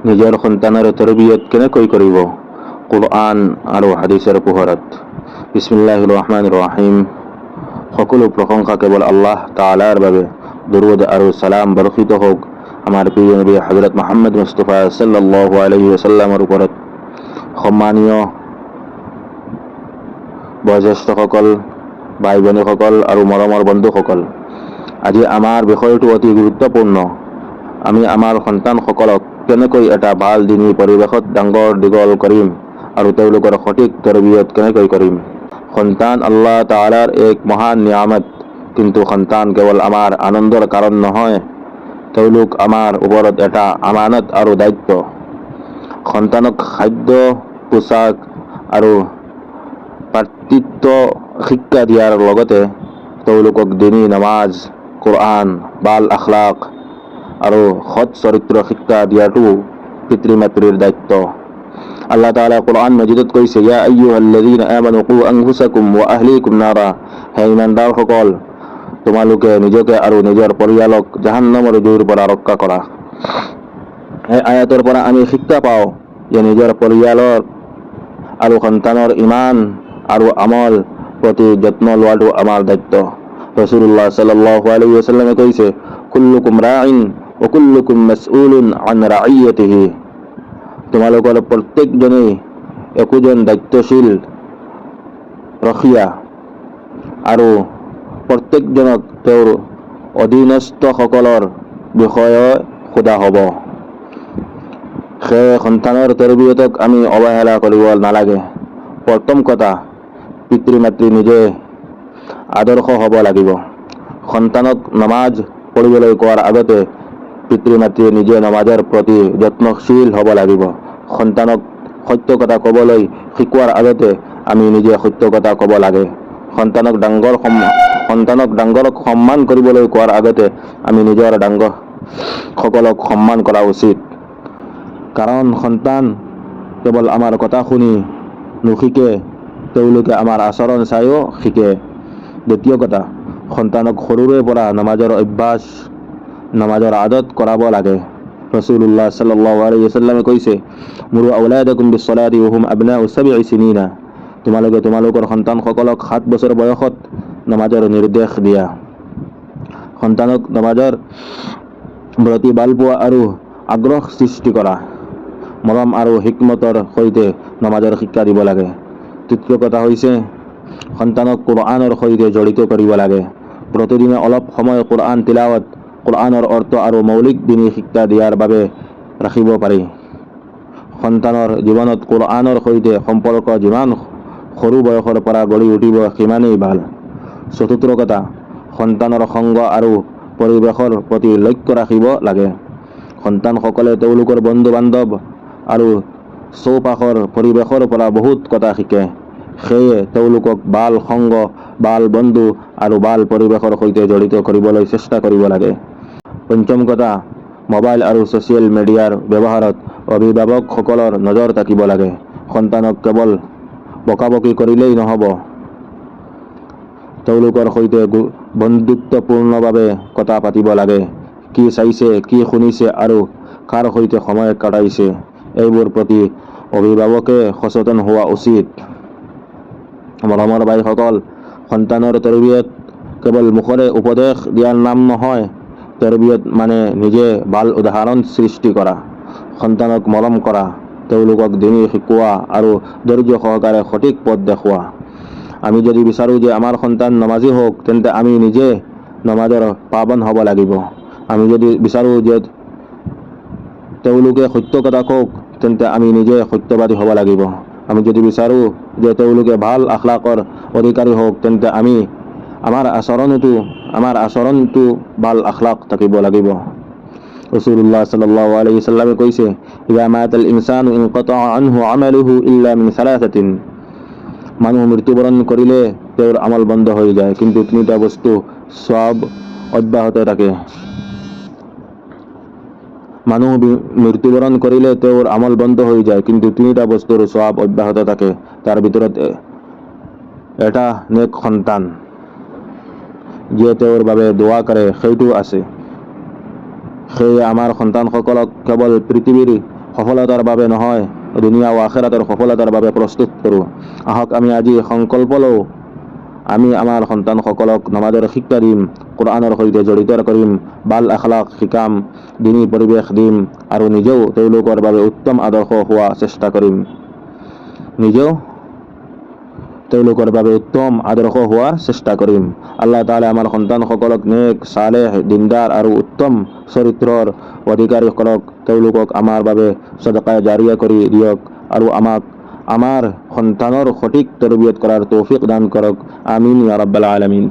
নিজৰ সন্তানৰ তৰবিয়ত কেনেকৈ কৰিব? কুৰআন আৰু হাদিছৰ পোহৰত। বিস্মিল্লাহিৰ ৰহমানিৰ ৰহিম। সকলো প্ৰশংসা কেৱল আল্লাহ তাআলাৰ বাবে। দৰুদ আৰু সালাম বৰ্ষিত হওক আমাৰ প্ৰিয় নবী হযৰত মুহাম্মদ মুস্তাফা সাল্লাল্লাহু আলাইহি ওয়াসাল্লামৰ ওপৰত। সম্মানীয় বয়োজ্যেষ্ঠসকল, ভাই ভনীসকল আৰু মৰমৰ বন্ধুসকল, আজি আমাৰ বিষয়টো অতি গুৰুত্বপূৰ্ণ। আমি আমাৰ সন্তানসকলক কেনেকৈ এটা ভাল দিনী পৰিৱেশত ডাঙৰ দীঘল কৰিম আৰু তেওঁলোকৰ সঠিক তৰবিয়ত কেনেকৈ কৰিম। সন্তান আল্লাহ তাআলাৰ এক মহান নিয়ামত, কিন্তু সন্তান কেৱল আমাৰ আনন্দৰ কাৰণ নহয়, তেওঁলোক আমাৰ ওপৰত এটা আমানত আৰু দায়িত্ব। সন্তানক খাদ্য, পোছাক আৰু ভাতৃত্ব শিক্ষা দিয়াৰ লগতে তেওঁলোকক দিনী নামাজ, কুৰআন, বাল আখলাক আৰু সৎ চৰিত্ৰ শিক্ষা দিয়াটো পিতৃ মাতৃৰ দায়িত্ব। আল্লাহ তাআলা কুৰআন মাজিদত কৈছে, ইয়া আইয়ুহাল্লাযীনা আমানু কু আনফুসাকুম ওয়া আহলিকুম নাৰা। হে ইমানদাৰসকল, তোমালোকে নিজকে আৰু নিজৰ পৰিয়ালক জাহান্নামৰ জুইৰ পৰা ৰক্ষা কৰা। এই আয়াতৰ পৰা আমি শিক্ষা পাওঁ যে নিজৰ পৰিয়ালৰ আৰু সন্তানৰ ঈমান আৰু আমল প্ৰতি যত্ন লোৱাটো আমাৰ দায়িত্ব। ৰাসূলুল্লাহ সাল্লাল্লাহু আলাইহি ওয়াসাল্লামে কৈছে, কুল্লুকুম ৰাইন ওয়া কুল্লুকুম মাসউলুন আন ৰাইয়াতিহি। তোমালোকৰ প্ৰত্যেকজনেই একোজন দায়িত্বশীল ৰখীয়া আৰু প্ৰত্যেকজনক তেওঁৰ অধীনস্থসকলৰ বিষয়ে সোধা হ'ব। সেয়ে সন্তানৰ তৰবিয়তক আমি অৱহেলা কৰিব নালাগে। প্ৰথম কথা, পিতৃ মাতৃ নিজে আদৰ্শ হ'ব লাগিব। সন্তানক নামাজ পঢ়িবলৈ কোৱাৰ আগতে পিতৃ মাতৃয়ে নিজে নামাজৰ প্ৰতি যত্নশীল হ'ব লাগিব। সন্তানক সত্য কথা ক'বলৈ শিকোৱাৰ আগতে আমি নিজে সত্য কথা ক'ব লাগে। সন্তানক ডাঙৰক সন্মান কৰিবলৈ কোৱাৰ আগতে আমি নিজৰ ডাঙৰসকলক সন্মান কৰা উচিত। কাৰণ সন্তান কেৱল আমাৰ কথা শুনি নিশিকে, তেওঁলোকে আমাৰ আচৰণ চাইও শিকে। দ্বিতীয় কথা, সন্তানক সৰুৰে পৰা নামাজৰ অভ্যাস, নামাজৰ আদত কৰাব লাগে। ৰাসূলুল্লাহ সাল্লাল্লাহু আলাইহি ওয়াসাল্লামে কৈছে, মুৰু আওলাদাকুম বিছলাতি ওয়া হুম আবনাউ ৭ সিনিনা। তোমালোকে তোমালোকৰ সন্তানসকলক ৭ বছৰ বয়সত নামাজৰ নিৰ্দেশ দিয়া। সন্তানক নামাজৰ প্ৰতি ভালপোৱা আৰু আগ্ৰহ সৃষ্টি কৰা, মৰম আৰু হিকমতৰ সৈতে নামাজৰ শিক্ষা দিব লাগে। তৃতীয় কথা হৈছে, সন্তানক কুৰআনৰ সৈতে জড়িত কৰিব লাগে। প্ৰতিদিনে অলপ সময় কুৰআন তিলাৱত, কুৰআনৰ অৰ্থ আৰু মৌলিক দিনী শিক্ষা দিয়াৰ বাবে ৰাখিব পাৰি। সন্তানৰ জীৱনত কুৰআনৰ সৈতে সম্পৰ্ক যিমান সৰু বয়সৰ পৰা গঢ়ি উঠিব সিমানেই ভাল। চতুৰ্থ কথা, সন্তানৰ সংগ আৰু পৰিৱেশৰ প্ৰতি লক্ষ্য ৰাখিব লাগে। সন্তানসকলে তেওঁলোকৰ বন্ধু বান্ধৱ আৰু চৌপাশৰ পৰিৱেশৰ পৰা বহুত কথা শিকে। সেয়ে তেওঁলোকক ভাল সংগ, ভাল বন্ধু আৰু ভাল পৰিৱেশৰ সৈতে জড়িত কৰিবলৈ চেষ্টা কৰিব লাগে। পঞ্চম কথা, মোবাইল আৰু ছ'চিয়েল মিডিয়াৰ ব্যৱহাৰত অভিভাৱকসকলৰ নজৰ থাকিব লাগে। সন্তানক কেৱল বকাবকি কৰিলেই নহ'ব, তেওঁলোকৰ সৈতে বন্ধুত্বপূৰ্ণভাৱে কথা পাতিব লাগে। কি চাইছে, কি শুনিছে আৰু কাৰ সৈতে সময় কটাইছে, এইবোৰ প্ৰতি অভিভাৱকে সচেতন হোৱা উচিত। মৰমৰ ভাইসকল, সন্তানৰ তৰবিয়ত কেৱল মুখৰে উপদেশ দিয়াৰ নাম নহয়। তৰবিয়ত মানে নিজে ভাল উদাহৰণ সৃষ্টি কৰা, সন্তানক মৰম কৰা, তেওঁলোকক দিনী শিকোৱা আৰু ধৈৰ্য সহকাৰে সঠিক পথ দেখুওৱা। আমি যদি বিচাৰোঁ যে আমাৰ সন্তান নামাজী হওক, তেন্তে আমি নিজে নামাজৰ পাবন হ'ব লাগিব। আমি যদি বিচাৰোঁ যে তেওঁলোকে সত্য কথা কওক, তেন্তে আমি নিজে সত্যবাদী হ'ব লাগিব। আমি যদি বিচাৰোঁ যে তেওঁলোকে ভাল আখলাকৰ অধিকাৰী হওক, তেন্তে আমাৰ আচৰণটো ভাল আখলাক থাকিব লাগিব। ৰাসূলুল্লাহ সাল্লাল্লাহু আলাইহি ওয়াসাল্লামে কৈছে, ইযা মাতাল ইনসানু ইনকাতা আনহু আমালুহু ইল্লা মিন সালাসাতিন। মানুহ মৃত্যুবৰণ কৰিলে তেওঁৰ আমল বন্ধ হৈ যায়, কিন্তু তিনিটা বস্তু সওৱাব অব্যাহত থাকে। মানুহ মৃত্যুবৰণ কৰিলে তেওঁৰ আমল বন্ধ হৈ যায়, কিন্তু তিনিটা বস্তুৰ সওৱাব অব্যাহত থাকে। তাৰ ভিতৰত এটা নেক সন্তান, যিয়ে তেওঁৰ বাবে দোৱা কৰে, সেইটো আছে। সেয়ে আমাৰ সন্তানসকলক কেৱল পৃথিৱীৰ সফলতাৰ বাবে নহয়, দুনিয়া আৰু আখিৰাতৰ সফলতাৰ বাবে প্ৰস্তুত কৰোঁ। আহক আমি আজি সংকল্প লওঁ, আমি আমাৰ সন্তানসকলক নমাজৰ শিক্ষা দিম, কোৰআনৰ সৈতে জড়িত কৰিম, বাল আখলাক শিকাম, দিনী পৰিৱেশ দিম আৰু নিজেও তেওঁলোকৰ বাবে উত্তম আদৰ্শ হোৱা চেষ্টা কৰিম। নিজেও তেওঁলোকৰ বাবে উত্তম আদৰ্শ হোৱাৰ চেষ্টা কৰিম। আল্লাহ তাআলা আমাৰ সন্তানসকলক নেক, সালেহ, দিনদাৰ আৰু উত্তম চৰিত্ৰৰ অধিকাৰী কৰক। তেওঁলোকক আমাৰ বাবে সদকা জাৰিয়া কৰি দিয়ক আৰু আমাক আমাৰ সন্তানৰ সঠিক তৰবিয়ত কৰাৰ তৌফিক দান কৰক। আমিন ইয়া ৰাব্বাল আলামিন।